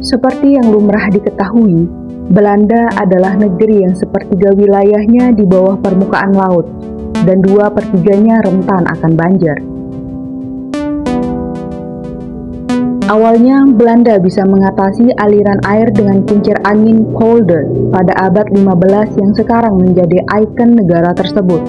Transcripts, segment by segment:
Seperti yang lumrah diketahui, Belanda adalah negeri yang sepertiga wilayahnya di bawah permukaan laut, dan 2/3-nya rentan akan banjir. Awalnya, Belanda bisa mengatasi aliran air dengan kincir angin polder pada abad 15 yang sekarang menjadi ikon negara tersebut.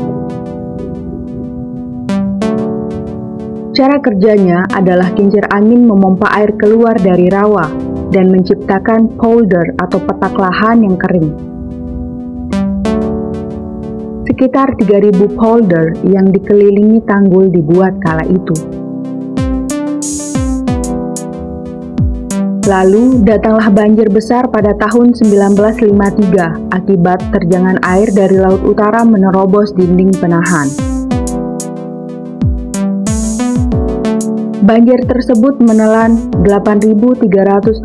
Cara kerjanya adalah kincir angin memompa air keluar dari rawa dan menciptakan polder atau petak lahan yang kering. Sekitar 3.000 polder yang dikelilingi tanggul dibuat kala itu. Lalu datanglah banjir besar pada tahun 1953 akibat terjangan air dari laut utara menerobos dinding penahan. Banjir tersebut menelan 8.361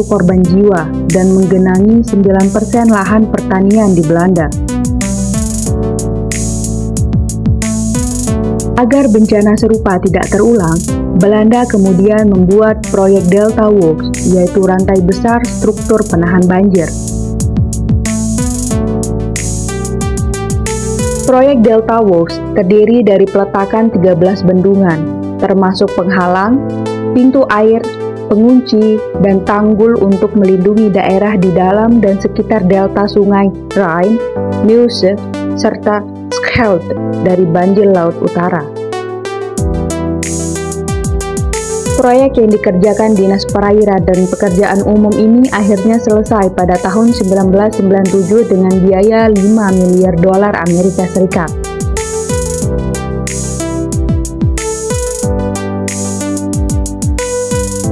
korban jiwa dan menggenangi 9% lahan pertanian di Belanda. Agar bencana serupa tidak terulang, Belanda kemudian membuat proyek Delta Works, yaitu rantai besar struktur penahan banjir. Proyek Delta Works terdiri dari peletakan 13 bendungan, termasuk penghalang, pintu air, pengunci, dan tanggul untuk melindungi daerah di dalam dan sekitar delta sungai Rhine, Meuse, serta Scheldt dari banjir laut utara. Proyek yang dikerjakan Dinas Perairan dan Pekerjaan Umum ini akhirnya selesai pada tahun 1997 dengan biaya $5 miliar Amerika Serikat.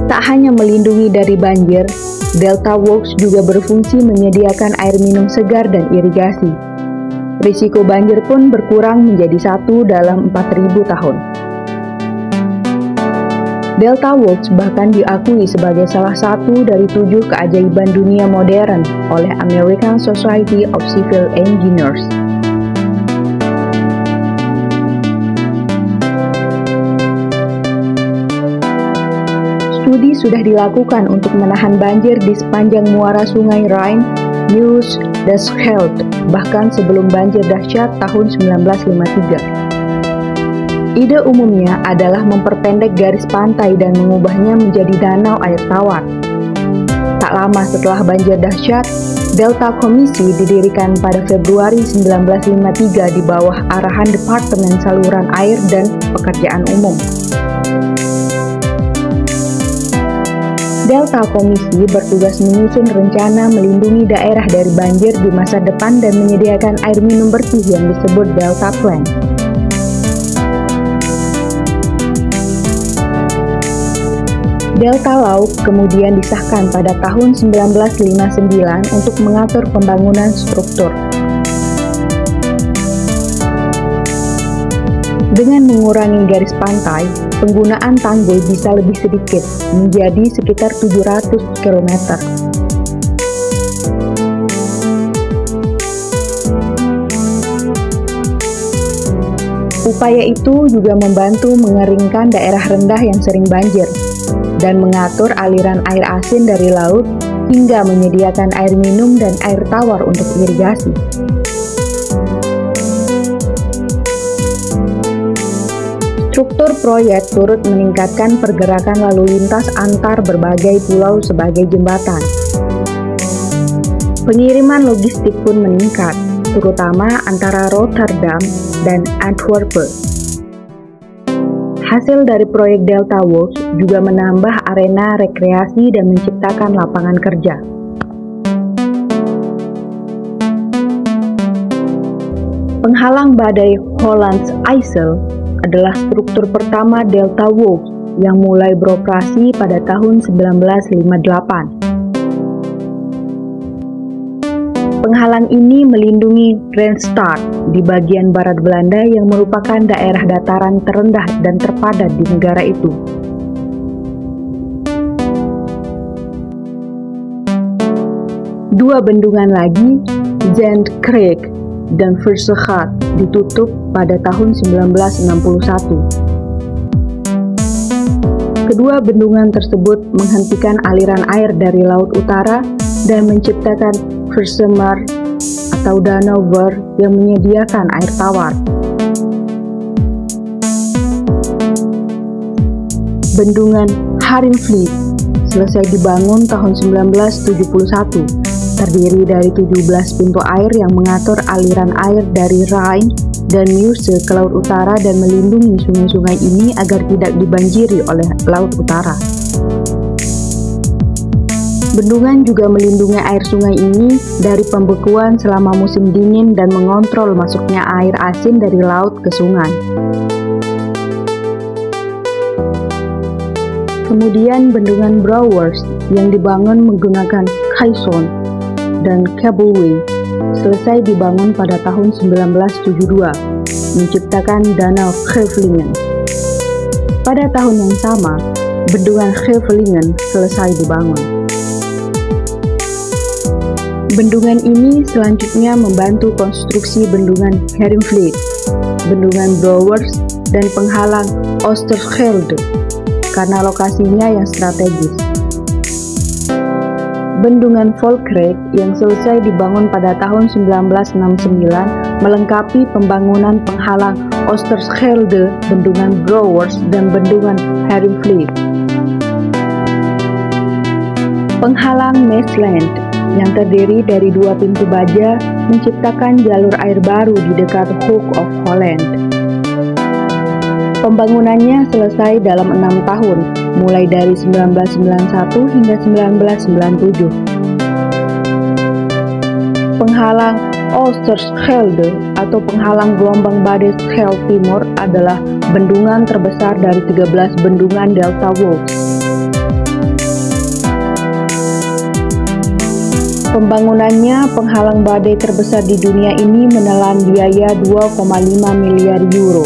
Tak hanya melindungi dari banjir, Delta Works juga berfungsi menyediakan air minum segar dan irigasi. Risiko banjir pun berkurang menjadi 1 dalam 4.000 tahun. Delta Works bahkan diakui sebagai salah satu dari 7 keajaiban dunia modern oleh American Society of Civil Engineers. Studi sudah dilakukan untuk menahan banjir di sepanjang muara sungai Rhine, Meuse, dan Scheldt, bahkan sebelum banjir dahsyat tahun 1953. Ide umumnya adalah memperpendek garis pantai dan mengubahnya menjadi danau air tawar. Tak lama setelah banjir dahsyat, Delta Komisi didirikan pada Februari 1953 di bawah arahan Departemen Saluran Air dan Pekerjaan Umum. Delta Komisi bertugas menyusun rencana melindungi daerah dari banjir di masa depan dan menyediakan air minum bersih yang disebut Delta Plan. Delta Laut kemudian disahkan pada tahun 1959 untuk mengatur pembangunan struktur. Dengan mengurangi garis pantai, penggunaan tanggul bisa lebih sedikit, menjadi sekitar 700 km. Upaya itu juga membantu mengeringkan daerah rendah yang sering banjir, dan mengatur aliran air asin dari laut hingga menyediakan air minum dan air tawar untuk irigasi. Struktur proyek turut meningkatkan pergerakan lalu lintas antar berbagai pulau sebagai jembatan. Pengiriman logistik pun meningkat, terutama antara Rotterdam dan Antwerp. Hasil dari proyek Delta Works juga menambah arena rekreasi dan menciptakan lapangan kerja. Penghalang badai Hollandse IJssel adalah struktur pertama Delta Works yang mulai beroperasi pada tahun 1958. Penghalang ini melindungi Randstad di bagian barat Belanda yang merupakan daerah dataran terendah dan terpadat di negara itu. Dua bendungan lagi, Zand Creek dan Veersegat, ditutup pada tahun 1961. Kedua bendungan tersebut menghentikan aliran air dari Laut Utara dan menciptakan Versemer atau danau Ver yang menyediakan air tawar. Bendungan Haringvliet selesai dibangun tahun 1971, terdiri dari 17 pintu air yang mengatur aliran air dari Rhine dan Meuse ke Laut Utara dan melindungi sungai-sungai ini agar tidak dibanjiri oleh Laut Utara. Bendungan juga melindungi air sungai ini dari pembekuan selama musim dingin dan mengontrol masuknya air asin dari laut ke sungai. Kemudian bendungan Brouwers yang dibangun menggunakan caisson dan cableway selesai dibangun pada tahun 1972, menciptakan danau Scheveningen. Pada tahun yang sama, bendungan Scheveningen selesai dibangun. Bendungan ini selanjutnya membantu konstruksi bendungan Haringvliet, bendungan Brouwers, dan penghalang Oosterschelde karena lokasinya yang strategis. Bendungan Volkrijk yang selesai dibangun pada tahun 1969 melengkapi pembangunan penghalang Oosterschelde, bendungan Brouwers, dan bendungan Haringvliet. Penghalang Maesland yang terdiri dari 2 pintu baja menciptakan jalur air baru di dekat Hoek of Holland. Pembangunannya selesai dalam 6 tahun, mulai dari 1991 hingga 1997. Penghalang Oosterschelde atau penghalang gelombang badai Scheldt Timur adalah bendungan terbesar dari 13 bendungan Delta Wolf. Pembangunannya penghalang badai terbesar di dunia ini menelan biaya 2,5 miliar euro.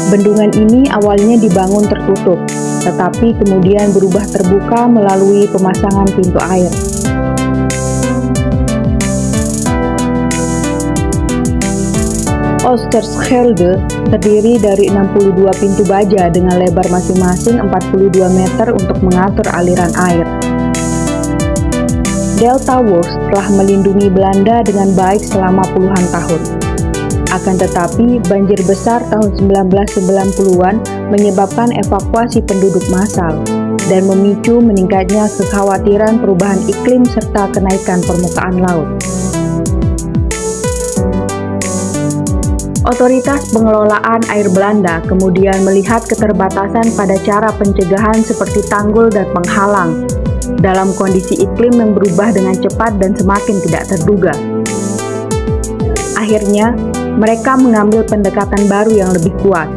Bendungan ini awalnya dibangun tertutup, tetapi kemudian berubah terbuka melalui pemasangan pintu air. Oosterschelde terdiri dari 62 pintu baja dengan lebar masing-masing 42 meter untuk mengatur aliran air. Delta Wolf telah melindungi Belanda dengan baik selama puluhan tahun. Akan tetapi, banjir besar tahun 1990-an menyebabkan evakuasi penduduk massal dan memicu meningkatnya kekhawatiran perubahan iklim serta kenaikan permukaan laut. Otoritas pengelolaan air Belanda kemudian melihat keterbatasan pada cara pencegahan seperti tanggul dan penghalang dalam kondisi iklim yang berubah dengan cepat dan semakin tidak terduga. Akhirnya, mereka mengambil pendekatan baru yang lebih kuat.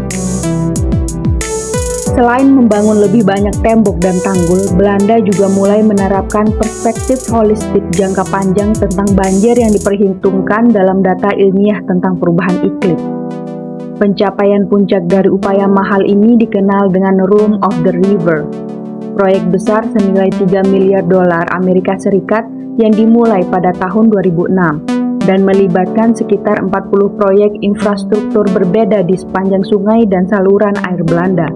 Selain membangun lebih banyak tembok dan tanggul, Belanda juga mulai menerapkan perspektif holistik jangka panjang tentang banjir yang diperhitungkan dalam data ilmiah tentang perubahan iklim. Pencapaian puncak dari upaya mahal ini dikenal dengan Room of the River, proyek besar senilai 3 miliar dolar Amerika Serikat yang dimulai pada tahun 2006. Dan melibatkan sekitar 40 proyek infrastruktur berbeda di sepanjang sungai dan saluran air Belanda.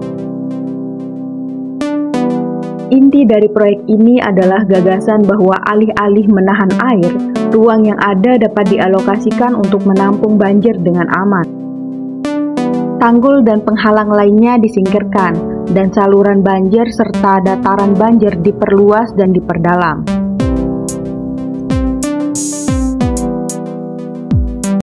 Inti dari proyek ini adalah gagasan bahwa alih-alih menahan air, ruang yang ada dapat dialokasikan untuk menampung banjir dengan aman. Tanggul dan penghalang lainnya disingkirkan, dan saluran banjir serta dataran banjir diperluas dan diperdalam.